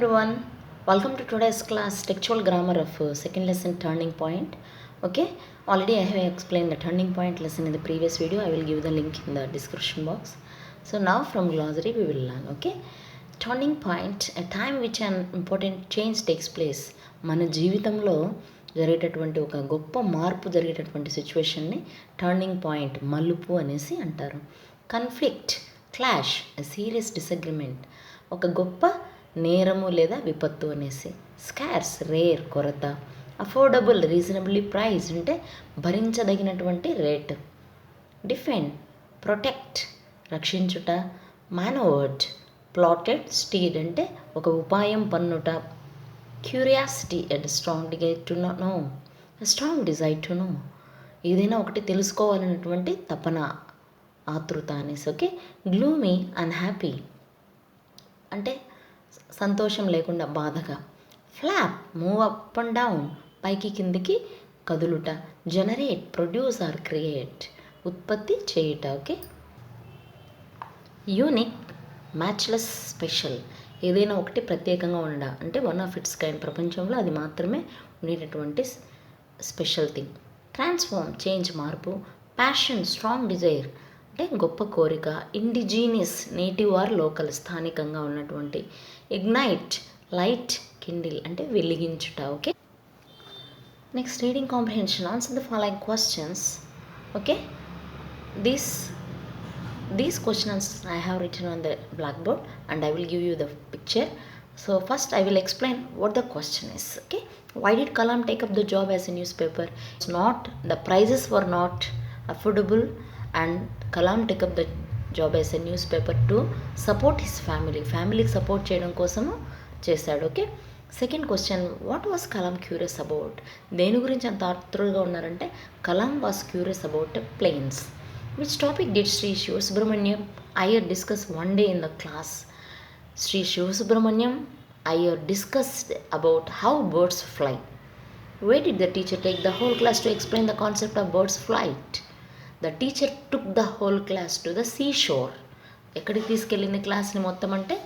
everyone, welcome to today's class textual grammar of second lesson turning point. Okay, already I have explained the turning point lesson in the previous video. I will give the link in the description box. So now from glossary we will learn. Okay, turning point, a time which an important change takes place. మన జీవితంలో జరిగేటటువంటి ఒక గొప్ప మార్పు జరిగేటటువంటి సిచ్యువేషన్ని turning point మలుపు అనేసి అంటారు. కన్ఫ్లిక్ట్, క్లాష్, సీరియస్ డిసగ్రిమెంట్, ఒక గొప్ప నేరము లేదా విపత్తు అనేసి. స్కార్స్, రేర్, కొరత. అఫోర్డబుల్, రీజనబుల్లీ ప్రైస్ అంటే భరించదగినటువంటి రేట్. డిఫెండ్, ప్రొటెక్ట్, రక్షించుట. మానోవర్డ్, ప్లాటెడ్, స్టీడ్ అంటే ఒక ఉపాయం పన్నుట. Curiosity and strong desire to know, strong desire to know, ఏదైనా ఒకటి తెలుసుకోవాలన్నటువంటి తపన, ఆతృత అనేసి. ఓకే, గ్లూమీ, అన్హ్యాపీ అంటే సంతోషం లేకుండా బాధగా. Flop, move up and down, పైకి కిందికి కదులుట. జనరేట్, ప్రొడ్యూస్ ఆర్ క్రియేట్, ఉత్పత్తి చేయుట. ఓకే, యూనిక్, మ్యాచ్లెస్, స్పెషల్, ఏదైనా ఒకటి ప్రత్యేకంగా ఉండడా అంటే వన్ ఆఫ్ ఇట్స్ కైండ్, ప్రపంచంలో అది మాత్రమే ఉండేటటువంటి స్పెషల్ థింగ్. ట్రాన్స్ఫార్మ్, చేంజ్, మార్పు. ప్యాషన్, స్ట్రాంగ్ డిజైర్ అంటే గొప్ప కోరిక. ఇండిజీనియస్, నేటివ్ ఆర్ లోకల్, స్థానికంగా ఉన్నటువంటి. ఇగ్నైట్, లైట్, కిండిల్ అంటే వెలిగించుట. Okay, next reading comprehension. Answer the following questions. Okay, these questions I have written on the blackboard and I will give you the picture. So first I will explain what the question is. Okay, why did Kalam take up the job as a newspaper? It's not, the prices were not affordable and Kalam took up the job as a newspaper to support his family support చేయడం కోసము చేశాడు. Okay, second question, what was Kalam curious about? దేని గురించి అంత ఆతృతగా ఉన్నారంటే Kalam was curious about planes. Which topic did Sri Shivasubramaniam Iyer discuss one day in the class? Sri Shivasubramaniam Iyer discussed about how birds fly. Where did the teacher take the whole class to explain the concept of birds flight? The teacher took the whole class to the seashore. ఎక్కడికి తీసుకెళ్ళింది క్లాస్ని మొత్తం అంటే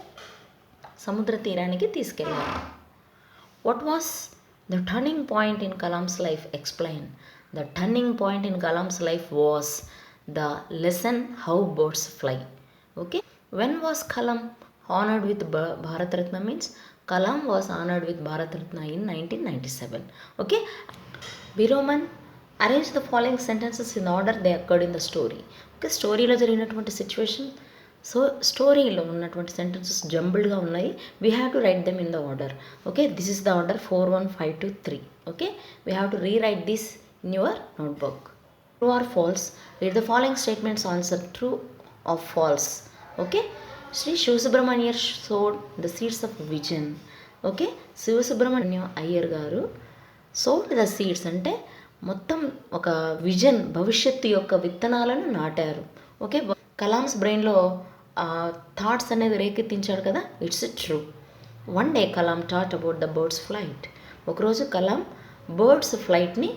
సముద్ర తీరానికి తీసుకెళ్ళారు. What was the turning point in Kalam's life? Explain. The turning point in Kalam's life was the lesson how birds fly. Okay, when was Kalam honored with Bharat Ratna? Means Kalam was honored with Bharat Ratna in 1997. Okay, Biroman, arrange the following sentences in order they occurred in the story. Okay, స్టోరీలో జరిగినటువంటి situation, so స్టోరీలో ఉన్నటువంటి sentences జంబుల్డ్గా ఉన్నాయి. We have to right them in the order. Okay, this is the order 4 1 5 2 3. Okay, we have to rewrite this in your notebook. True or false? Read the following statements, answer true or false. Okay, Sri Shivasubramanya sowed the seeds of vision. Okay, Sivasubramanyam Iyer గారు సోడ్ the seeds అంటే మొత్తం ఒక vision, భవిష్యత్తు యొక్క విత్తనాలను నాటారు. Okay, Kalam's బ్రెయిన్లో thoughts అనేది రేకెత్తించాడు కదా, it's true. One day Kalam taught about the birds flight. ఒకరోజు కలాం బర్డ్స్ ఫ్లైట్ని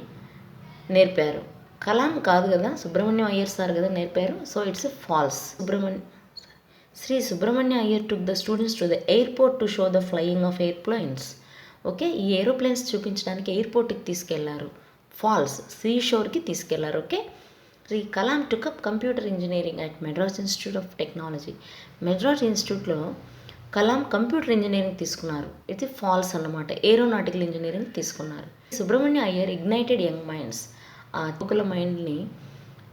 నేర్పారు. కలాం కాదు కదా, సుబ్రహ్మణ్యం అయ్యర్ సార్ కదా నేర్పారు. So it's false. Shri Subrahmanya Iyer took the students to the airport to show the flying of airplanes. Okay, ఈ ఏరోప్లేన్స్ చూపించడానికి ఎయిర్పోర్ట్కి తీసుకెళ్లారు. ఫాల్స్, సీ షోర్కి తీసుకెళ్లారు. Okay, Shri Kalam took up computer engineering at Madras Institute of Technology. Madras ఇన్స్టిట్యూట్లో కలాం కంప్యూటర్ ఇంజనీరింగ్ తీసుకున్నారు. ఇది ఫాల్స్ అన్నమాట. ఏరోనాటికల్ ఇంజనీరింగ్ తీసుకున్నారు. Subrahmanya Iyer ignited young minds, ఆ యువకుల మైండ్ని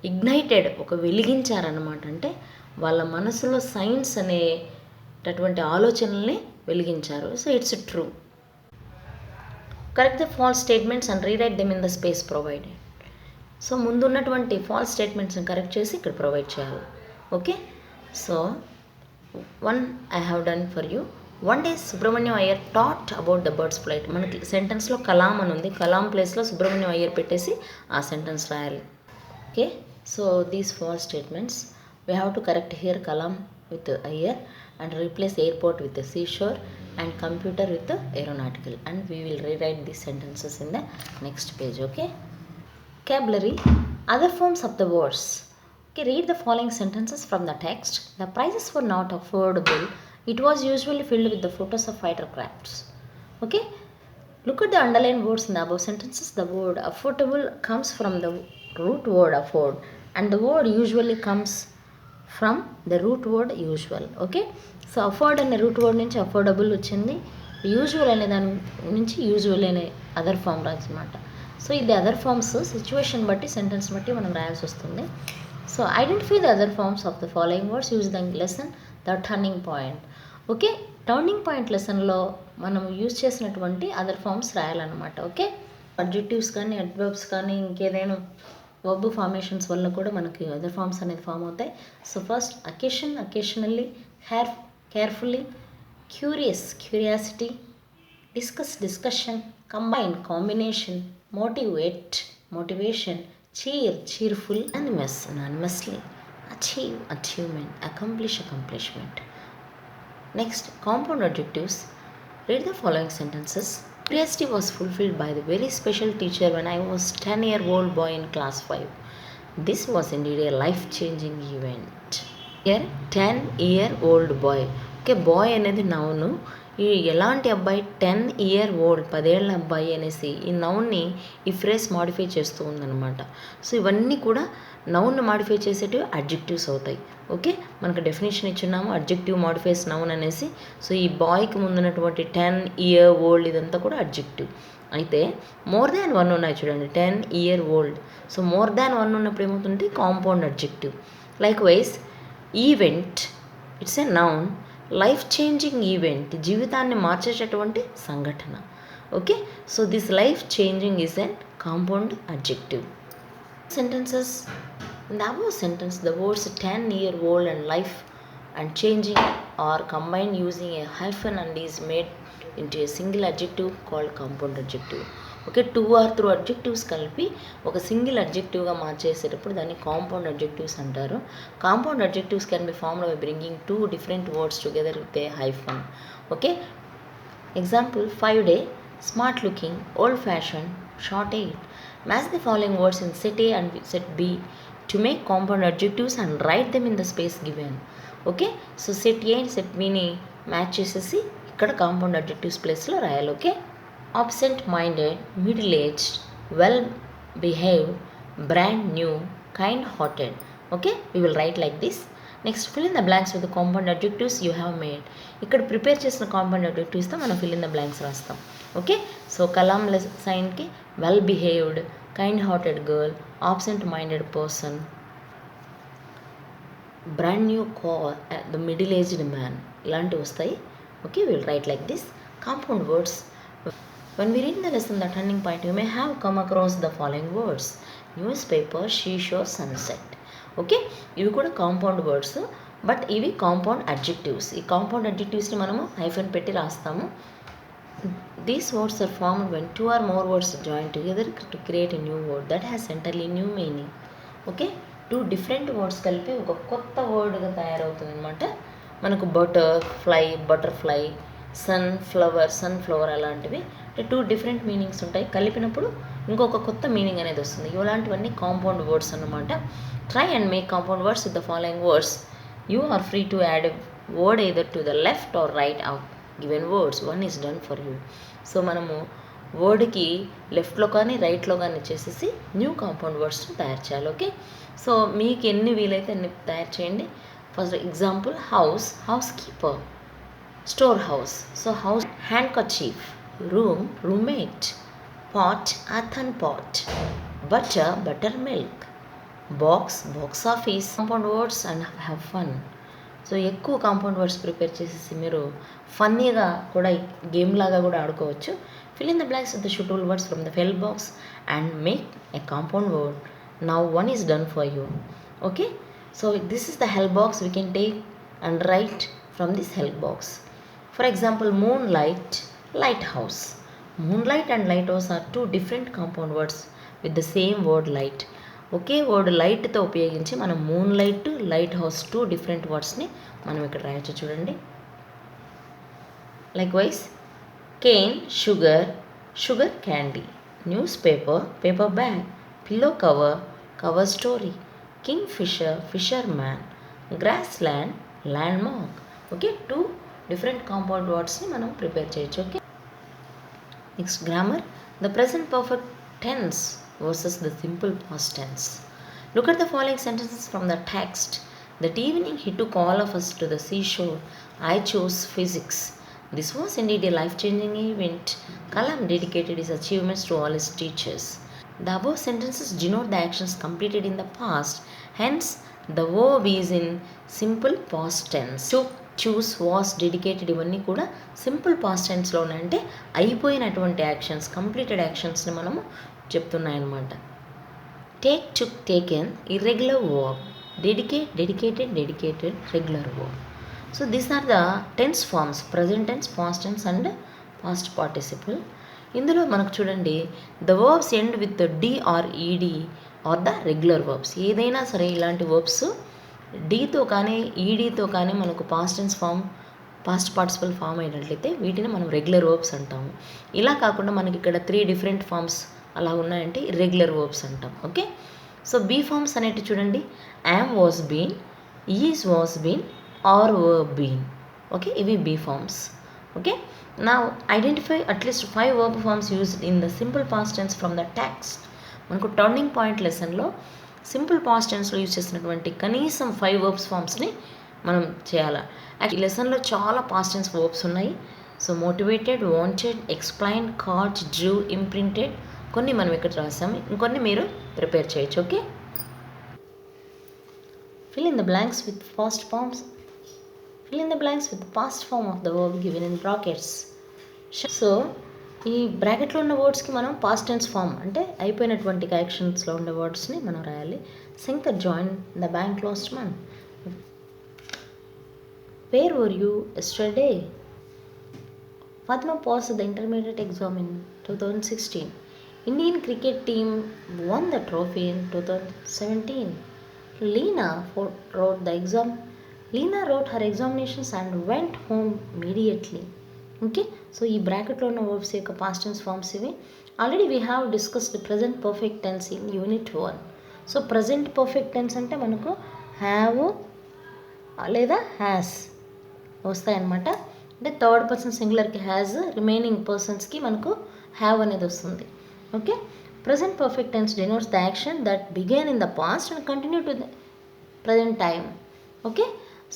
ఇగ్నైటెడ్, ఒక వెలిగించారన్నమాట. అంటే వాళ్ళ మనసులో సైన్స్ అనేటటువంటి ఆలోచనల్ని వెలిగించారు. So it's true. Correct the false statements and rewrite them in the space provided. So ముందున్నటువంటి ఫాల్స్ స్టేట్మెంట్స్ని కరెక్ట్ చేసి ఇక్కడ ప్రొవైడ్ చేయాలి. Okay, so one I have done for you. One day Subrahmanyam Iyer taught about the birds flight. మనకి సెంటెన్స్లో కలాం అని ఉంది, కలాం ప్లేస్లో సుబ్రహ్మణ్యం అయ్యర్ పెట్టేసి ఆ సెంటెన్స్ రాయాలి. Okay, so these false statements we have to correct here Kalam with Iyer and replace airport with seashore and computer with aeronautical, and we will rewrite these sentences in the next page. Okay, vocabulary, other forms of the words. Okay, read the following sentences from the text. The prices were not affordable It was usually filled with the photos of fighter crafts. Okay, look at the underlined words in the above sentences. The word affordable comes from the root word afford, and the word usually comes from the root word usual. Okay, so afford అనే root word నుంచి affordable వచ్చింది, usual అనే దాని నుంచి usual అనే other form రాసనమాట. సో ఇది అదర్ ఫామ్స్ సిచ్యువేషన్ బట్టి సెంటెన్స్ బట్టి మనం రాయాల్సి వస్తుంది. So identify the other forms of the following words use the lesson the turning point. Okay, turning point లెసన్లో మనం యూజ్ చేసినటువంటి అదర్ ఫార్మ్స్ రాయాలన్నమాట. ఓకే, అడ్జెక్టివ్స్ కానీ అడ్వర్బ్స్ కానీ ఇంకేదైనా వర్బ్ ఫార్మేషన్స్ వల్ల కూడా మనకి అదర్ ఫార్మ్స్ అనేది ఫామ్ అవుతాయి. So first occasion, occasionally, carefully, curious, curiosity, discuss, discussion, combine, combination, motivate, motivation, cheer, cheerful, anonymous, anonymously, achieve, achievement, accomplish, accomplishment. Next, compound adjectives. Read the following sentences. Curiosity was fulfilled by the very special teacher when I was 10-year-old boy in class 5. This was indeed a life-changing event. Here, 10-year-old boy. Okay, boy అనేది noun. ఈ ఎలాంటి అబ్బాయి 10-year-old 10 ఏళ్ళ అబ్బాయి అనేసి ఈ నౌన్ని ఈ phrase modify చేస్తూ ఉందన్నమాట. సో ఇవన్నీ కూడా నౌన్ని మాడిఫై చేసేటివి అడ్జెక్టివ్స్ అవుతాయి. ఓకే, మనకు డెఫినేషన్ ఇచ్చున్నాము అడ్జెక్టివ్ మాడిఫైస్ నౌన్ అనేసి. సో ఈ బాయ్కి ముందున్నటువంటి 10-year-old ఇదంతా కూడా అడ్జెక్టివ్. అయితే మోర్ దాన్ వన్ ఉన్నాయి చూడండి, 10-year-old. So more than one ఉన్నప్పుడు ఏమవుతుంటే compound adjective. Like wise event, it's a noun. Life changing event, జీవితాన్ని మార్చేటటువంటి సంఘటన. Okay, so this life changing is an compound adjective. Sentences in the above sentence the words 10-year-old and life and changing are combined using a hyphen and is made into a single adjective called compound adjective. Okay, 2 or 3 adjectives కలిపి ఒక single అడ్జెక్టివ్గా మార్చేసేటప్పుడు దాన్ని compound adjectives అంటారు. Compound adjectives can be formed by bringing 2 different words together with a hyphen. Okay, example 5 day, smart looking, old fashion, short eight. Match the following words in set A and set B to make compound adjectives and write them in the space given. Okay, so set A and set బిని match చేసేసి ఇక్కడ compound adjectives ప్లేస్లో రాయాలి. Okay, absent-minded, middle-aged, well-behaved, brand new, kind-hearted. Okay, we will write like this. Next, fill in the blanks with the compound adjectives you have made. ఇక్కడ prepare చేసిన compound అడ్జెక్టివ్స్తో మనం fill in the blanks రాస్తాం. Okay, so కలాం సైన్కి well behaved, kind hearted girl, absent minded person, brand new car, the middle aged man, ఇలాంటివి వస్తాయి. Okay, will write like this. Compound words. When we read the lesson The Turning Point, you may have come across the following words: newspaper, seashore, sunset. Okay, ఇవి కూడా compound words, but ఇవి compound adjectives. ఈ compound అడ్జెక్టివ్స్ని మనము hyphen పెట్టి రాస్తాము. These words are formed when 2 or more words join together to create a new word that has entirely new meaning. Okay, 2 different words కలిపి ఒక కొత్త వర్డ్గా తయారవుతుంది అనమాట. మనకు బటర్ఫ్లై, సన్ఫ్లవర్ అలాంటివి 2 different మీనింగ్స్ ఉంటాయి. కలిపినప్పుడు ఇంకొక కొత్త మీనింగ్ అనేది వస్తుంది. ఇలాంటివన్నీ కాంపౌండ్ వర్డ్స్ అన్నమాట. Try and make compound words with the following words. You are free to add a word either to the left or right of given words. One is done for you. So మనము వర్డ్కి లెఫ్ట్లో కానీ రైట్లో కానీ చేసేసి new compound వర్డ్స్ని తయారు చేయాలి. Okay, so మీకు ఎన్ని వీలైతే అన్ని తయారు చేయండి. First example house keeper, store house. So house handkerchief, room, roommate, pot, earthen pot, buttermilk, box office. Compound words and have fun. So ఎక్కువ కాంపౌండ్ వర్డ్స్ ప్రిపేర్ చేసేసి మీరు ఫన్నీగా కూడా గేమ్ లాగా కూడా ఆడుకోవచ్చు. fill in the blanks with the suitable words from the help box and make a compound word. Now one is done for you. Okay, so this is the help box. We can take and write from this help box. For example, moonlight, lighthouse. Moonlight and lighthouse are 2 different compound words with the same word light. ఒకే word లైట్తో ఉపయోగించి మనం moonlight, light house 2 different వర్డ్స్ని మనం ఇక్కడ రాయొచ్చు. చూడండి, like wise cane, sugar candy, news paper bag, pillow cover story, king fisher man, grass land, land mark. Okay, 2 different compound వర్డ్స్ని మనం ప్రిపేర్ చేయొచ్చు. Okay, next grammar. The present perfect tense versus the simple past tense. Look at the following sentences from the text. That evening he took all of us to the seashore. I chose physics. This was indeed a life-changing event. Kalam dedicated his achievements to all his teachers. The above sentences denote the actions completed in the past. Hence, the verb is in simple past tense. Took, choose, was, dedicated ఇవన్నీ కూడా simple past టెన్స్లో ఉన్నాయంటే అయిపోయినటువంటి actions, completed యాక్షన్స్ని మనము చెప్తున్నాయన్నమాట. Take, took, taken, irregular verb. Dedicate, dedicated, dedicated, regular verb. So these are the tense forms: present tense, past tense and past participle. ఇందులో మనకు చూడండి, the verbs end with the d or ed or the regular verbs. ఏదైనా సరే ఇలాంటి verbs డీతో కానీ ఈడీతో కానీ మనకు past tense form, past participle form అయినట్లయితే వీటిని మనం రెగ్యులర్ వర్బ్స్ అంటాము. ఇలా కాకుండా మనకి ఇక్కడ 3 డిఫరెంట్ ఫామ్స్ అలా ఉన్నాయంటే ఇర్రెగ్యులర్ వర్బ్స్ అంటాం. ఓకే, సో బీ ఫామ్స్ అనేవి చూడండి, am was been, is was been, are were been. Okay, ఇవి బీ ఫామ్స్. ఓకే, నా identify at least 5 verb forms used in the simple past tense from the text. మనకు turning point లెసన్లో simple past టెన్స్లో use చేసినటువంటి కనీసం 5 verbs ఫామ్స్ని మనం చేయాలి. ఈ లెసన్లో చాలా పాస్ట్ టెన్స్ వర్బ్స్ ఉన్నాయి. So motivated, wanted, explain, caught, drew, imprinted, కొన్ని మనం ఇక్కడ రాసాము, ఇంకొన్ని మీరు ప్రిపేర్ చేయొచ్చు. Okay, fill in the blanks with past forms. Fill in the blanks with the past form of the verb given in brackets. So ఈ బ్రాకెట్లో ఉన్న వర్డ్స్కి మనం పాస్ట్ టెన్స్ ఫామ్ అంటే అయిపోయినటువంటి యాక్షన్స్లో ఉండే వర్డ్స్ని మనం రాయాలి. Shankar join the bank last month. Where were you yesterday? Padma passed the intermediate exam in 2016. Indian cricket team won the trophy in 2017. Leena wrote the exam. Leena wrote her examinations and went home immediately. Okay, so ఈ బ్రాకెట్లో ఉన్న verbs యొక్క past tense forms ఇవి. Already we have discussed present perfect tense in unit 1. So present perfect tense అంటే మనకు have లేదా has వస్తాయన్నమాట. అంటే థర్డ్ పర్సన్ సింగులర్కి హ్యాజ్, రిమైనింగ్ పర్సన్స్కి మనకు హ్యావ్ అనేది వస్తుంది. Okay, present perfect tense denotes the action that began in the past and continue to the present time. Okay,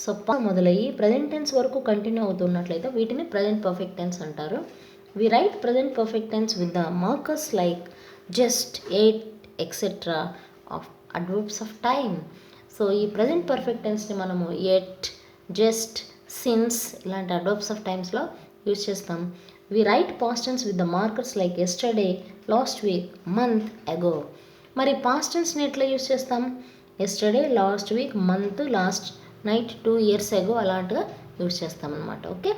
so మొదలయ్యి ప్రజెంట్ టెన్స్ వరకు కంటిన్యూ అవుతున్నట్లయితే వీటిని ప్రజెంట్ పర్ఫెక్ట్ టెన్స్ అంటారు. వి write present perfect tense with the markers like just, yet, etcetera of adverbs of time. So ఈ present perfect టెన్స్ని మనము yet, just, since ఇలాంటి adverbs of టైమ్స్లో యూజ్ చేస్తాం. We write past tense with the markers like yesterday, last week, month, ago. మరి past టెన్స్ని ఎట్లా use చేస్తాం? Yesterday, last week, month, last night, 2 years ago అలాంటిగా యూజ్ చేస్తాం అనమాట. ఓకే,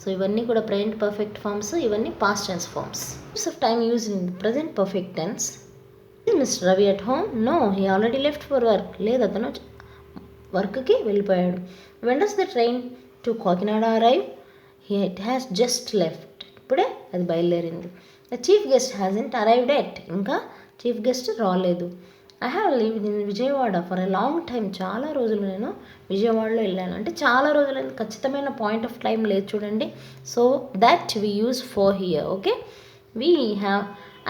సో ఇవన్నీ కూడా ప్రెజెంట్ పర్ఫెక్ట్ ఫామ్స్, ఇవన్నీ past tense forms. Use of time use in present perfect tense. Mister Ravi at home? No, he already left for work. లేదు, అతను వర్క్కి వెళ్ళిపోయాడు. When does the train to Kakinada arrive? It has just left. ఇప్పుడే అది బయలుదేరింది. The chief guest hasn't arrived yet. ఇంకా chief guest రాలేదు. I have lived in Vijayawada for a long time. చాలా రోజులు నేను విజయవాడలో వెళ్ళాను. అంటే చాలా రోజులు ఖచ్చితమైన పాయింట్ ఆఫ్ టైం లేదు చూడండి. So that we use for here. Okay,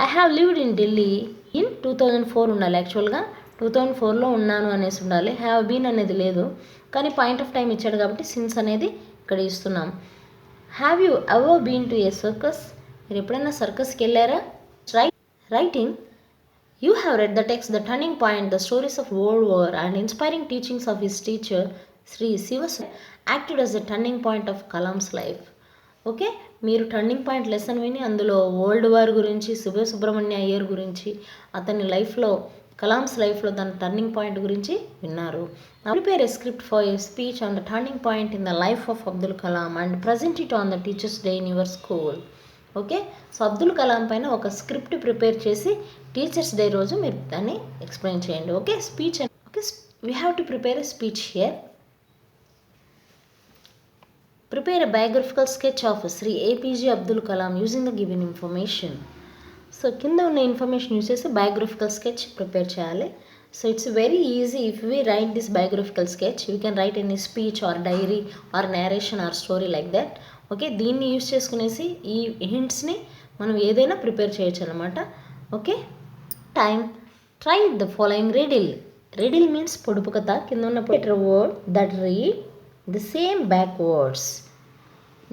I have lived in Delhi in 2004 ఉండాలి. యాక్చువల్గా 2004లో ఉన్నాను అనేసి ఉండాలి. హ్యావ్ బీన్ అనేది లేదు, కానీ పాయింట్ ఆఫ్ టైం ఇచ్చాడు కాబట్టి సిన్స్ అనేది ఇక్కడ ఇస్తున్నాం. Have you ever been to a circus? మీరు ఎప్పుడైనా సర్కస్కి వెళ్ళారా? Writing. You have read the text The Turning Point, the stories of World War and inspiring teachings of his teacher Sri Sivas acted as the turning point of Kalam's life. Okay, మీరు turning point lesson విని అందులో world war గురించి, సుబ్రహ్మణ్య అయ్యర్ గురించి, అతని లైఫ్లో, కలామ్స్ లైఫ్లో తన turning point గురించి విన్నారు. Prepare a script for a speech on the turning point in the life of Abdul Kalam and present it on the teachers day in your school. Okay, so Abdul Kalam పైన ఒక స్క్రిప్ట్ ప్రిపేర్ చేసి టీచర్స్ డే రోజు మీరు దాన్ని explain చేయండి. Okay, speech. Okay, we have to prepare a speech here. Prepare a biographical sketch of Shri APJ Abdul Kalam using the given information. So కింద ఉన్న information use చేసి బయోగ్రఫికల్ స్కెచ్ ప్రిపేర్ చేయాలి. So it's very easy. If we write this biographical sketch, we can write any speech or diary or narration or story like that. Okay, దీన్ని use చేసుకునేసి ఈ హింట్స్ని మనం ఏదైనా prepare చేయొచ్చు అనమాట. Okay, time. Try the following riddle. Riddle means పొడుపు కథ. కింద ఉన్న word that read the same backwards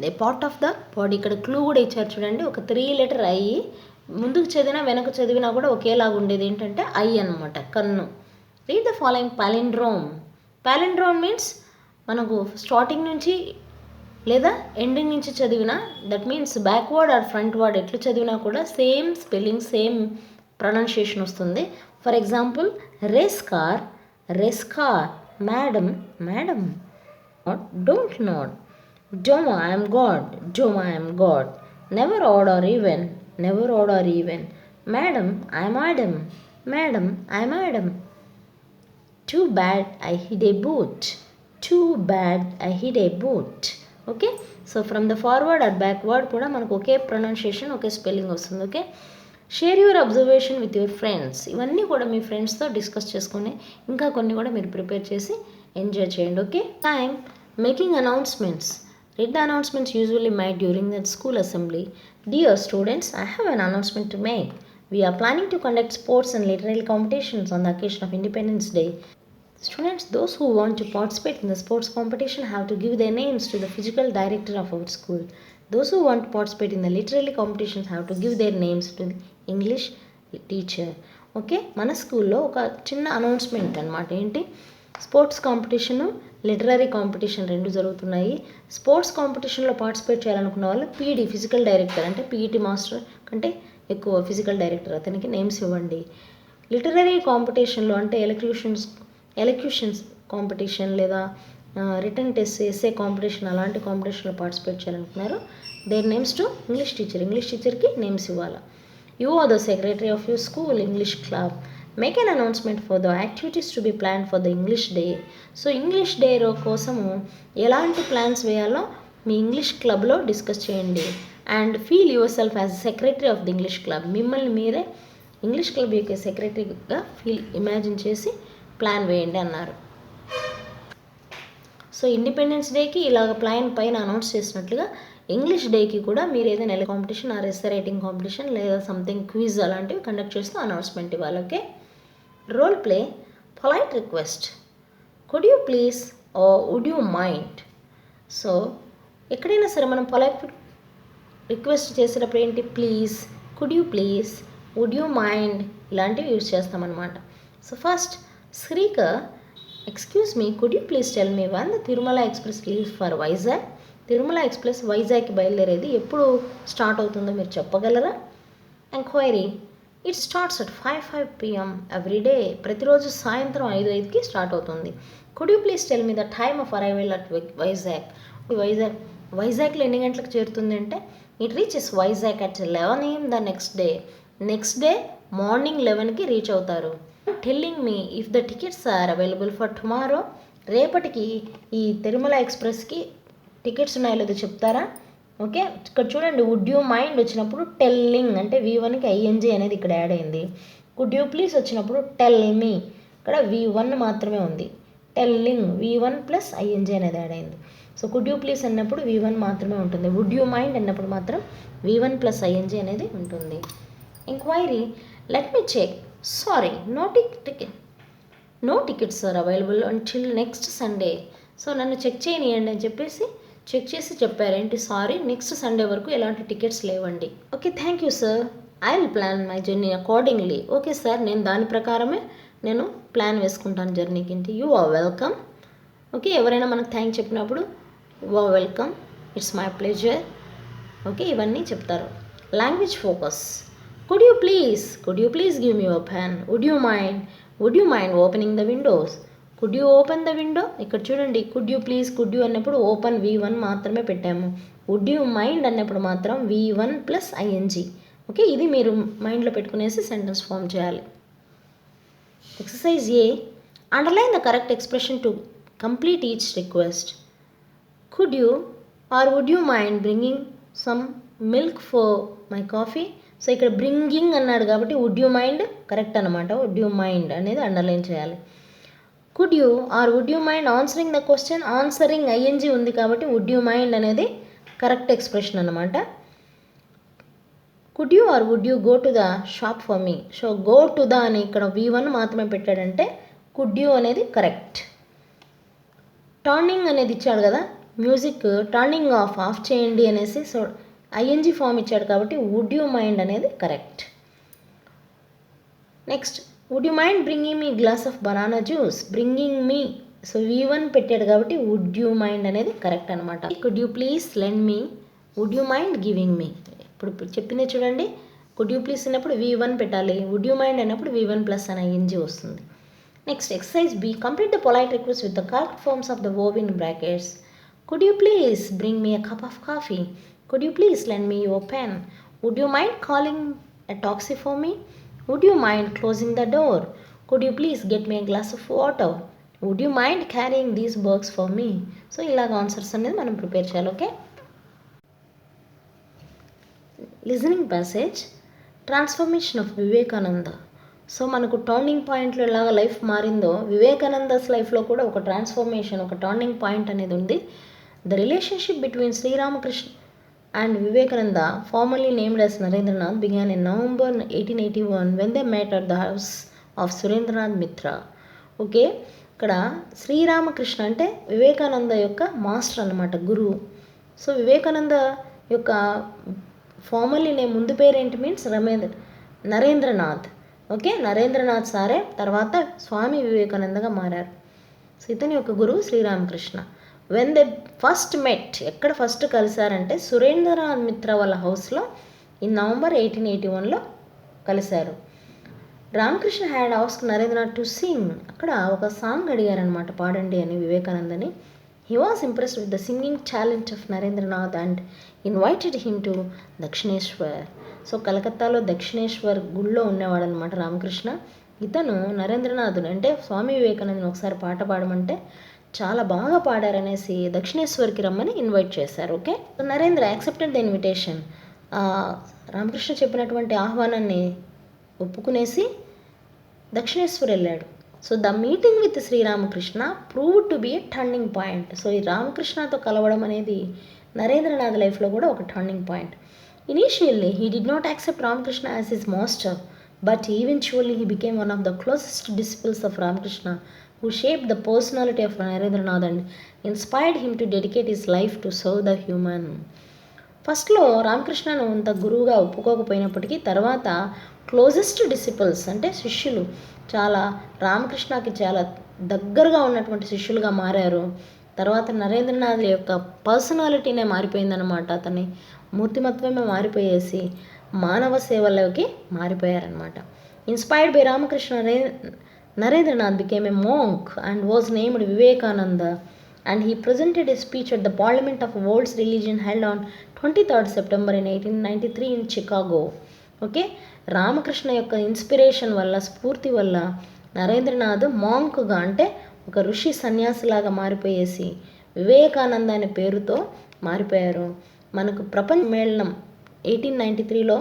they part of the body. ఇక్కడ క్లూ కూడా ఇచ్చారు చూడండి. ఒక 3 లెటర్ ఐ ముందుకు చదివినా వెనక చదివినా కూడా ఒకేలాగా ఉండేది ఏంటంటే ఐ అనమాట, కన్ను. Read the following palindrome. Palindrome means మనకు స్టార్టింగ్ నుంచి లేదా ఎండింగ్ నుంచి చదివినా, that means backward or front word ఎట్లు చదివినా కూడా సేమ్ స్పెల్లింగ్, సేమ్ ప్రొనౌన్సియేషన్ వస్తుంది. For example, race car, race car. Madam, madam. Don't note. Doma, I am God. Doma, I am God. Never odd or even. Never odd or even. Madam, I am Adam. Madam, I am Adam. Too bad I hid a boot. Too bad I hid a boot. Okay? So from the forward or backward కూడా మనకు ఒకే pronunciation, ఒకే spelling వస్తుంది. Okay, share your observation with your friends. ఇవన్నీ కూడా మీ ఫ్రెండ్స్తో discuss చేసుకొని ఇంకా కొన్ని కూడా మీరు ప్రిపేర్ చేసి ఎంజాయ్ చేయండి. Okay, time. Making announcements. Read the announcements usually made during the school assembly. Dear students, I have an announcement to make. We are planning to conduct sports and literary competitions on the occasion of Independence Day. Students, those who want to participate in the sports competition have to give their names to the physical director of our school. Those who want to participate in the literary competitions have to give their names to the English teacher. Okay, మన స్కూల్లో ఒక చిన్న announcement అనమాట. ఏంటి, sports competition, literary competition 2 జరుగుతున్నాయి. Sports కాంపిటీషన్లో participate చేయాలనుకున్న వాళ్ళు పీడీ, ఫిజికల్ డైరెక్టర్ అంటే పీఈటీ మాస్టర్ కంటే ఎక్కువ ఫిజికల్ డైరెక్టర్, అతనికి నేమ్స్ ఇవ్వండి. లిటరరీ కాంపిటీషన్లో అంటే ఎలక్యూషన్స్ కాంపిటీషన్ లేదా రిటర్న్ టెస్ట్, ఎస్ఏ కాంపిటీషన్, అలాంటి కాంపిటీషన్లో పార్టిసిపేట్ చేయాలనుకున్నారు. Their names to English teacher. English టీచర్కి నేమ్స్ ఇవ్వాలి. You are the secretary of your school English club. Make an announcement for the activities to be plan for the English day. So English day కోసము ఎలాంటి plans వేయాలో మీ English క్లబ్లో discuss చేయండి. And feel your self as secretary of the English club. మిమ్మల్ని మీరే English club యొక్క సెక్రటరీగా imagine చేసి ప్లాన్ వేయండి అన్నారు. సో ఇండిపెండెన్స్ డేకి ఇలాగ ప్లాన్ పైన అనౌన్స్ చేసినట్లుగా ఇంగ్లీష్ డేకి కూడా మీరు ఏదైనా competition or essay writing competition లేదా సంథింగ్ క్విజ్ అలాంటివి కండక్ట్ చేస్తూ అనౌన్స్మెంట్ ఇవ్వాలి. Okay, role play. Polite request. Could you please or would you mind. So ఎక్కడైనా సరే మనం పొలైట్ రిక్వెస్ట్ చేసేటప్పుడు ఏంటి, please, could you please, would you mind ఇలాంటివి యూజ్ చేస్తామన్నమాట. So first, Srikar, excuse me, could you please tell me when the Tirumala Express leaves for Vizag. Tirumala Express వైజాగ్కి బయలుదేరేది ఎప్పుడు స్టార్ట్ అవుతుందో మీరు చెప్పగలరా. Enquiry. It starts at 5 PM every day. ప్రతిరోజు సాయంత్రం 5:05కి స్టార్ట్ అవుతుంది. Could you please tell me the time of arrival at Vizag. వైజాగ్లో ఎన్ని గంటలకు చేరుతుంది అంటే, it reaches Vizag at 11 AM the next day morning 11కి రీచ్ అవుతారు. Telling me if the tickets are available for tomorrow. రేపటికి ఈ తిరుమల ఎక్స్ప్రెస్కి టికెట్స్ ఉన్నాయో లేదో చెప్తారా. ఓకే, ఇక్కడ చూడండి, వుడ్ యూ మైండ్ వచ్చినప్పుడు టెల్లింగ్ అంటే V1కి ING అనేది ఇక్కడ యాడ్ అయింది. కుడ్ యూ ప్లీజ్ వచ్చినప్పుడు టెల్ మీ, ఇక్కడ V1 మాత్రమే ఉంది. టెల్లింగ్ V1 ప్లస్ ING అనేది యాడ్ అయింది. సో కుడ్ యూ ప్లీజ్ అన్నప్పుడు V1 మాత్రమే ఉంటుంది. వుడ్ యూ మైండ్ అన్నప్పుడు మాత్రం V1 ప్లస్ ING అనేది ఉంటుంది. Enquiry. Let me check. Sorry, no tickets are available until next Sunday. So నన్ను చెక్ చేయనియండి అని చెప్పేసి చెక్ చేసి చెప్పారు. ఏంటి, సారీ, నెక్స్ట్ సండే వరకు ఎలాంటి టికెట్స్ లేవండి. Okay, thank you sir, I will plan my journey accordingly. Okay sir, నేను దాని ప్రకారమే ప్లాన్ వేసుకుంటాను జర్నీకి. ఏంటి, యూ ఆర్ వెల్కమ్. ఓకే, ఎవరైనా మనకు థ్యాంక్ చెప్పినప్పుడు you are welcome, it's my pleasure. Okay, ఇవన్నీ చెప్తారు. Language focus. Could you please give me your pen. Would you mind opening the windows. Could you open the window. ఇక్కడ చూడండి, could you please, could you అన్నప్పుడు open V1 మాత్రమే పెట్టాము. Would you mind అన్నప్పుడు మాత్రం V1 plus ING. Okay, ఇది మీరు మైండ్లో పెట్టుకునేసి సెంటెన్స్ ఫామ్ చేయాలి. Exercise A. Underline the correct expression to complete each request. Could you or would you mind bringing some milk for my coffee. So ఇక్కడ bringing అన్నాడు కాబట్టి వుడ్ యూ మైండ్ కరెక్ట్ అనమాట. Would you mind అనేది underline చేయాలి. Could you or would you mind answering the question, answering ING ఉంది కాబట్టి would you mind అనేది correct expression అనమాట. Could you or would you go to the shop for me. So go to the అని ఇక్కడ V1 మాత్రమే పెట్టాడంటే could you అనేది correct. Turning అనేది ఇచ్చాడు కదా, మ్యూజిక్ టర్నింగ్ ఆఫ్ చేయండి అనేసి, సో ఐఎన్జీ ఫామ్ ఇచ్చాడు కాబట్టి వుడ్ యూ మైండ్ అనేది correct. Next would you mind bringing me glass of banana juice. Bringing me, so V1 పెట్టాడు కాబట్టి వుడ్ యూ మైండ్ అనేది కరెక్ట్ అనమాట. Could you please lend me, would you mind giving me. ఇప్పుడు చెప్పింది చూడండి, could you please అన్నప్పుడు V1 పెట్టాలి, would you mind అన్నప్పుడు V1 ప్లస్ అని ఐఎన్జీ వస్తుంది. Next exercise B, complete the polite request with the correct forms of the verb in brackets. Could you please bring me a cup of coffee. Could you please lend me your pen. Would you mind calling a taxi for me. Would you mind closing the door. Could you please get me a glass of water. Would you mind carrying these bags for me. So ఇలాగ answers అనేది మనం prepare చేయాలి. Okay, listening passage, transformation of Vivekananda. So మనకు turning పాయింట్లో ఎలాగ life మారిందో Vivekananda's లైఫ్లో కూడా ఒక ట్రాన్స్ఫర్మేషన్, ఒక టర్నింగ్ పాయింట్ అనేది ఉంది. The relationship between Sri Ramakrishna and Vivekananda, formally named as Narendranath, began in November 1881 when they met at the house of Surendranath మిత్ర. ఓకే, ఇక్కడ శ్రీరామకృష్ణ అంటే వివేకానంద యొక్క మాస్టర్ అన్నమాట, గురువు. సో వివేకానంద యొక్క ఫార్మల్లీ నేమ్ ముందు పేరేంటి మీన్స్ నరేంద్రనాథ్. ఓకే, నరేంద్రనాథ్ సారే తర్వాత స్వామి వివేకానందగా మారారు. సో ఇతని యొక్క గురువు శ్రీరామకృష్ణ. వెన్ దే ఫస్ట్ మెట్, ఎక్కడ ఫస్ట్ కలిశారంటే సురేంద్రనాథ్ మిత్ర వాళ్ళ హౌస్లో ఇన్ నవంబర్ 1881లో కలిశారు. Ramakrishna had ask Narendranath to sing. అక్కడ ఒక సాంగ్ అడిగారనమాట, పాడండి అని వివేకానందని. He was impressed with the singing talent of Narendranath and invited him to Dakshineswar. So కలకత్తాలో దక్షిణేశ్వర్ గుళ్ళో ఉండేవాడు అనమాట రామకృష్ణ. ఇతను నరేంద్రనాథుని అంటే స్వామి వివేకానందని ఒకసారి పాట పాడమంటే చాలా బాగా పాడారనేసి దక్షిణేశ్వర్కి రమ్మని ఇన్వైట్ చేశారు. Okay, so Narendra accepted the invitation. Ramakrishna చెప్పినటువంటి ఆహ్వానాన్ని ఒప్పుకునేసి దక్షిణేశ్వర్ వెళ్ళాడు. So the meeting with Sri Ramakrishna prove to be A turning point. So ఈ రామకృష్ణతో కలవడం అనేది నరేంద్రనాథ్ లైఫ్లో కూడా ఒక turning point. Initially, he did not accept Ramakrishna as his master, but eventually he became one of the closest disciples of Ramakrishna, who shaped the personality of Narendranath and inspired him to dedicate his life to serve the human. ఫస్ట్లో రామకృష్ణను అంత గురువుగా ఒప్పుకోకపోయినప్పటికీ తర్వాత closest disciples అంటే శిష్యులు, చాలా రామకృష్ణకి చాలా దగ్గరగా ఉన్నటువంటి శిష్యులుగా మారారు. తర్వాత నరేంద్రనాథ్ యొక్క పర్సనాలిటీనే మారిపోయిందనమాట, అతని మూర్తిమత్వమే మారిపోయేసి మానవ సేవలోకి మారిపోయారనమాట. Inspired by Ramakrishna, Narendranath became a monk and was named Vivekananda and he presented a speech at the Parliament of World's Religion held on 23rd September in 1893 in Chicago. Okay, Ramakrishna యొక్క ఇన్స్పిరేషన్ వల్ల, స్ఫూర్తి వల్ల నరేంద్రనాథ్ మాంక్గా అంటే ఒక ఋషి సన్యాసిలాగా మారిపోయేసి వివేకానంద అనే పేరుతో మారిపోయారు. మనకు ప్రపంచ మేళనం 1893లో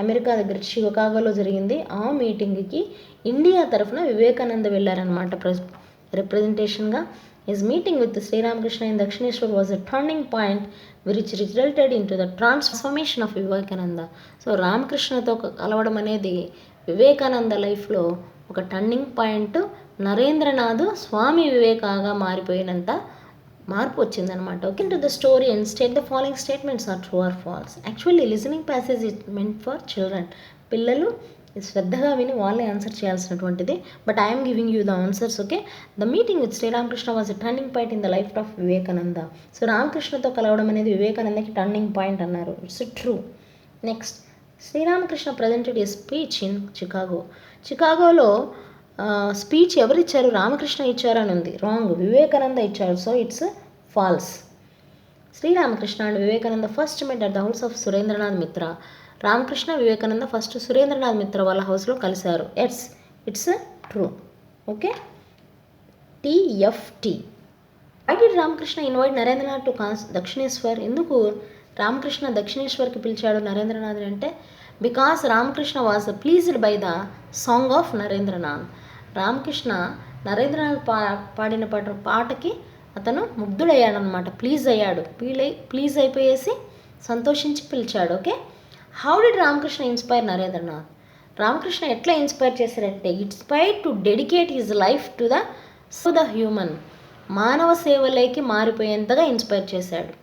అమెరికా దగ్గర షికాగోలో జరిగింది. ఆ మీటింగ్కి ఇండియా తరఫున Vivekananda వెళ్ళారనమాట రిప్రజెంటేషన్గా. His meeting with Sri Ramakrishna in Dakshineshwar was a turning point which resulted into the transformation of Vivekananda. So రామకృష్ణతో కలవడం అనేది వివేకానంద లైఫ్లో ఒక టర్నింగ్ పాయింట్. నరేంద్రనాథ్ స్వామి వివేకాగా మారిపోయినంత మార్పు వచ్చిందనమాట. Okay, to the story and state the following statements are true or false. Actually listening passage is meant for children. పిల్లలు శ్రద్ధగా విని వాళ్ళే ఆన్సర్ చేయాల్సినటువంటిది. But I'm giving you the answers. Okay, the meeting with Sri Ramakrishna was a turning point in the life of Vivekananda. So రామకృష్ణతో కలవడం అనేది వివేకానందకి turning point అన్నారు. It's true. Next, Sri Ramakrishna presented A speech in Chicago. చికాగోలో speech ఎవరిచ్చారు? రామకృష్ణ ఇచ్చారని ఉంది. Wrong, Vivekananda ఇచ్చారు. So it's falls. Sri Ramakrishna and Vivekananda first met at the house of Surendranath మిత్ర. Ramakrishna Vivekananda first Surendranath మిత్ర వాళ్ళ హౌస్లో కలిశారు. It's true. Okay, TFT. Why did Ramakrishna invite Narendranath to Dakshineswar. ఎందుకు రామకృష్ణ దక్షిణేశ్వర్కి పిలిచాడు నరేంద్రనాథ్ అంటే because Ramakrishna was pleased by the song of Narendranath. Ramakrishna Narendranath పాడిన పాటకి అతను ముగ్ధుడయ్యాడనమాట, ప్లీజ్ అయ్యాడు. ప్లీజ్ అయిపోయేసి సంతోషించి పిలిచాడు. Okay, how did Ramakrishna inspire Narendranath? Ramakrishna ఎట్లా ఇన్స్పైర్ చేశాడంటే, inspire to dedicate his life to the human, మానవ సేవలోకి మారిపోయేంతగా ఇన్స్పైర్ చేశాడు.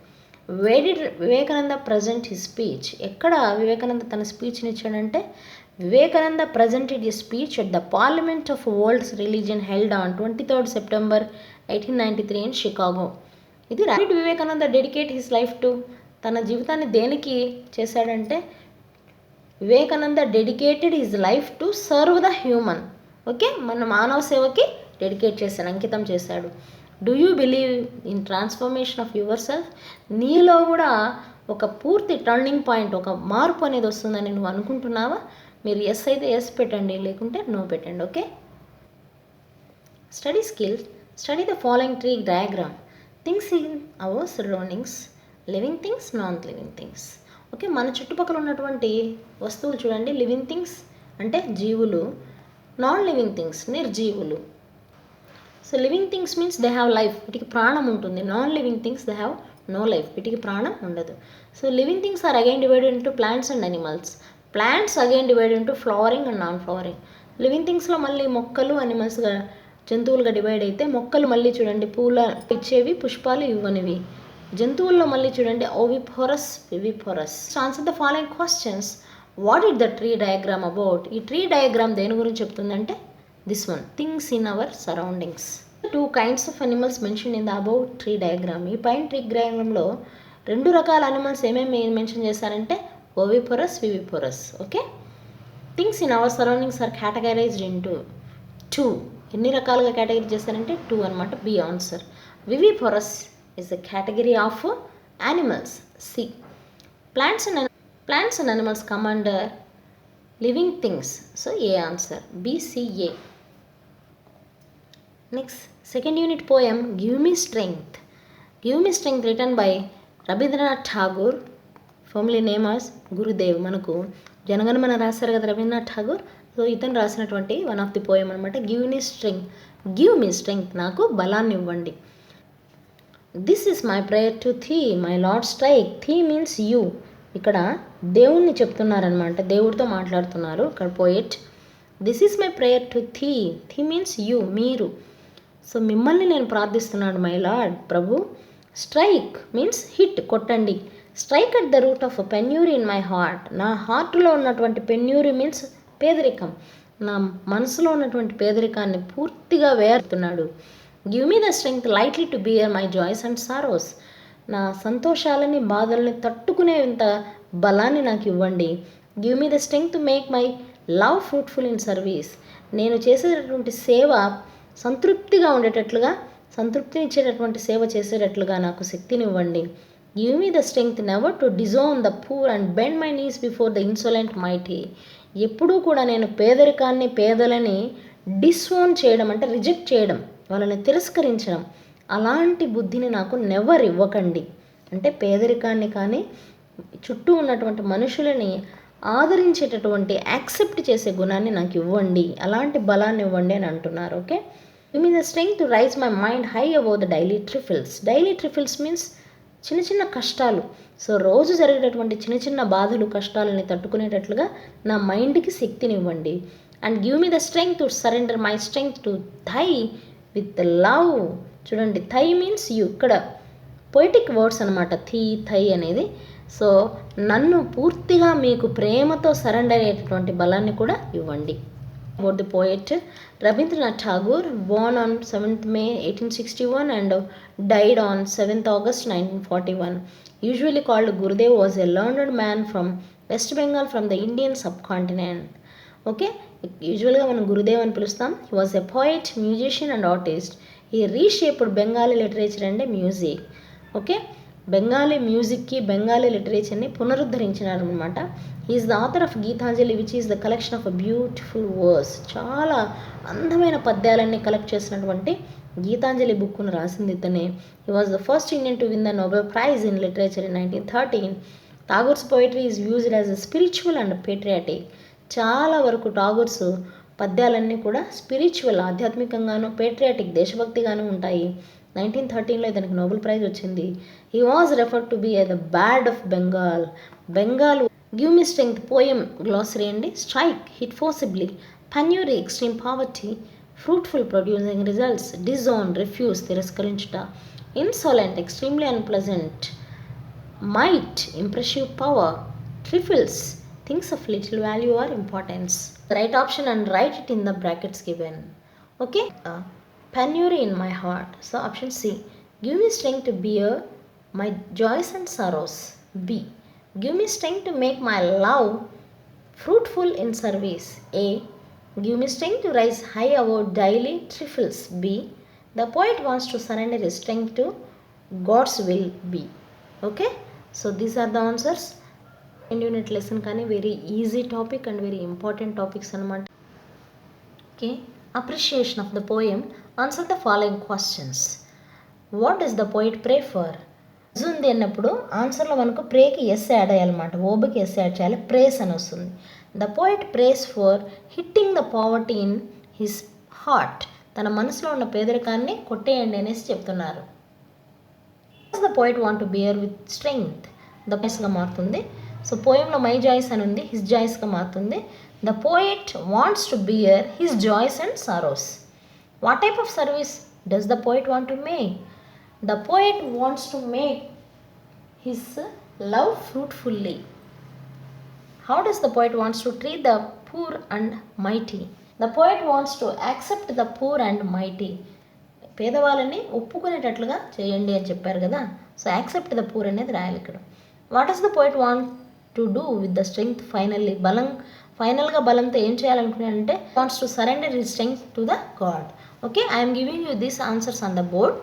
Where did Vivekananda present his speech? ఎక్కడ వివేకానంద తన స్పీచ్ని ఇచ్చాడంటే, Vivekananda presented his speech at the parliament of world's religion held on 23rd September 1893 in Chicago. ఇది Vivekananda dedicate his life to, తన జీవితాన్ని దేనికి చేశాడంటే, Vivekananda dedicated his life to serve the human. Okay, మన మానవ సేవకి డెడికేట్ చేశాడు, అంకితం చేశాడు. Do you believe in transformation of your self? నీలో కూడా ఒక పూర్తి టర్నింగ్ పాయింట్, ఒక మార్పు అనేది వస్తుందని నువ్వు అనుకుంటున్నావా? మీరు ఎస్ అయితే ఎస్ పెట్టండి, లేకుంటే నో పెట్టండి. Okay, study skills. Study the following tree diagram. Things in our surroundings, living things, non living things. Okay, మన చుట్టుపక్కల ఉన్నటువంటి వస్తువులు చూడండి. లివింగ్ థింగ్స్ అంటే జీవులు, నాన్ లివింగ్ థింగ్స్ నిర్జీవులు. So living things means they have life, వీటికి ప్రాణం ఉంటుంది. Non living things they have no life, వీటికి ప్రాణం ఉండదు. So living things are again divided into plants and animals. Plants again divided into flowering and non flowering. Living థింగ్స్లో మళ్ళీ మొక్కలు, అనిమల్స్గా, జంతువులుగా divide అయితే, మొక్కలు మళ్ళీ చూడండి పూల ఇచ్చేవి, పుష్పాలు ఇవ్వనివి. జంతువుల్లో మళ్ళీ చూడండి oviparous, viviparous. Answer the following questions. What is the tree diagram about? ఈ ట్రీ డయాగ్రామ్ దేని గురించి చెప్తుందంటే, this one, things in our surroundings. 2 kinds of animals mentioned in the above tree diagram. ఈ పైన ట్రీ డయాగ్రామ్లో 2 రకాల అనిమల్స్ ఏమేమి mention చేశారంటే, oviparous, viviparous. Okay, things in our surroundings are categorized into 2. ఎన్ని రకాలుగా కేటగిరీ చేశారంటే 2 అనమాట. B answer. Viviparous is a category of animals. C. Plants and animals come under living things. So A answer. B, C, A. Next, second unit poem, Give Me Strength. Give Me Strength written by Rabindranath Tagore, formerly named as Gurudev. మనకు జనగణమన రాశారు కదా Rabindranath Tagore. So ఇతను రాసినటువంటి one of the poem అనమాట. Give me strength, give me strength, నాకు బలాన్ని ఇవ్వండి. This is my prayer to thee, my lord strike. Thee means you. ఇక్కడ దేవుణ్ణి చెప్తున్నారనమాట, దేవుడితో మాట్లాడుతున్నారు ఇక్కడ poet. This is my prayer to thee, thee means you, మీరు. సో మిమ్మల్ని నేను ప్రార్థిస్తున్నాను మై లార్డ్, ప్రభు. స్ట్రైక్ మీన్స్ హిట్, కొట్టండి. Strike at the root of penury in my heart. నా హార్ట్లో ఉన్నటువంటి పెన్యూరీ మీన్స్ పేదరికం, నా మనసులో ఉన్నటువంటి పేదరికాన్ని పూర్తిగా వేరుతున్నాడు. Give me the strength lightly to bear my joys and sorrows. నా సంతోషాలని, బాధల్ని తట్టుకునేంత బలాన్ని నాకు ఇవ్వండి. Give me the strength to make my love fruitful in service. నేను చేసేటటువంటి సేవ సంతృప్తిగా ఉండేటట్లుగా, సంతృప్తిని ఇచ్చేటటువంటి సేవ చేసేటట్లుగా నాకు శక్తిని ఇవ్వండి. Give me the strength never to disown the poor and bend my knees before the insolent mighty. ఎప్పుడూ కూడా నేను పేదరికాన్ని, పేదలని డిస్ఓన్ చేయడం అంటే రిజెక్ట్ చేయడం, వాళ్ళని తిరస్కరించడం, అలాంటి బుద్ధిని నాకు నెవర్ ఇవ్వకండి. అంటే పేదరికాన్ని కానీ, చుట్టూ ఉన్నటువంటి మనుషులని ఆదరించేటటువంటి యాక్సెప్ట్ చేసే గుణాన్ని నాకు ఇవ్వండి, అలాంటి బలాన్ని ఇవ్వండి అని అంటున్నారు. Okay, give me the strength to raise my mind high above the daily trifles. Daily trifles means చిన్న చిన్న కష్టాలు. సో రోజు జరిగేటటువంటి చిన్న చిన్న బాధలు, కష్టాలని తట్టుకునేటట్లుగా నా మైండ్కి శక్తిని ఇవ్వండి. And give me the strength to surrender my strength to thy with love. చూడండి, థై మీన్స్ యూ, ఇక్కడ పొయిటిక్ వర్డ్స్ అనమాట థై అనేది. సో నన్ను పూర్తిగా మీకు ప్రేమతో సరెండర్ అయ్యేటటువంటి బలాన్ని కూడా ఇవ్వండి. About the poet Rabindranath Tagore, born on 7th May 1861 and died on 7th August 1941. Usually called Gurudev, was a learned man from West Bengal from the Indian subcontinent. Okay, యూజువల్గా మనం గురుదేవ్ అని పిలుస్తాం. He was a poet, musician and artist. He reshaped Bengali literature and music. Okay, Bengali మ్యూజిక్కి, బెంగాలీ లిటరేచర్ని పునరుద్ధరించినారు అనమాట. Is the author of Gitanjali which is the collection of a beautiful verse. చాలా అందమైన పద్యాలన్నీ కలెక్ట్ చేసినటువంటి గీతాంజలి బుక్ను రాసింది ఇతనే. He was the first Indian to win the Nobel prize in literature in 1913. Tagore's poetry is used as a spiritual and patriotic. చాలా వరకు టాగోర్స్ పద్యాలన్నీ కూడా స్పిరిచువల్, ఆధ్యాత్మికంగాను, పేట్రియాటిక్, దేశభక్తిగాను ఉంటాయి. 1913లో ఇతనికి నోబెల్ ప్రైజ్ వచ్చింది. He was referred to be a the bard of Bengal. Bengal. Give me strength poem glossary అండి. Strike, hit forcibly, penury, extreme poverty, fruitful, producing results, disown, refuse, తిరస్కరించుట, insolent, extremely unpleasant, might, impressive power, trifles, things of little value or importance. The right option and write it in the brackets given. Okay, penury in my heart. So option C, give me strength to bear my joys and sorrows. B, give me strength to make my love fruitful in service. A, give me strength to rise high above daily trifles. B, the poet wants to surrender his strength to God's will. B. Okay, so these are the answers. Second unit lesson కానీ very easy topic and very important topics అన్నమాట. Okay, appreciation of the poem. Answer the following questions. What does the poet pray for? ఉంది అన్నప్పుడు ఆన్సర్లో మనకు ప్రేకి S add అయ్యాలన్నమాట. ఓబుకి S add చేయాలి, ప్రేస్ అని వస్తుంది. The poet prays for hitting the poverty in his heart. తన మనసులో ఉన్న పేదరికాన్ని కొట్టేయండి అనేసి చెప్తున్నారు. The poet want to bear with strength. The ప్లేస్గా మారుతుంది. సో పోయంలో మై జాయిస్ అని ఉంది, హిస్ జాయిస్గా మారుతుంది. The poet wants to bear his joys and sorrows. What type of service does the poet want to make? The poet wants to make his love fruitfully. How does the poet wants to treat the poor and mighty? The poet wants to accept the poor and mighty. పేదవాళ్ళని ఒప్పుకునేటట్లుగా చేయండి అని చెప్పారు కదా. So accept the poor అనేది రాయాలి ఇక్కడ. What does the poet want to do with the strength? ఫైనల్గా బలంతో ఏం చేయాలనుకున్నాడంటే wants to surrender his strength to the god. Okay, I'm giving you these answers on the board.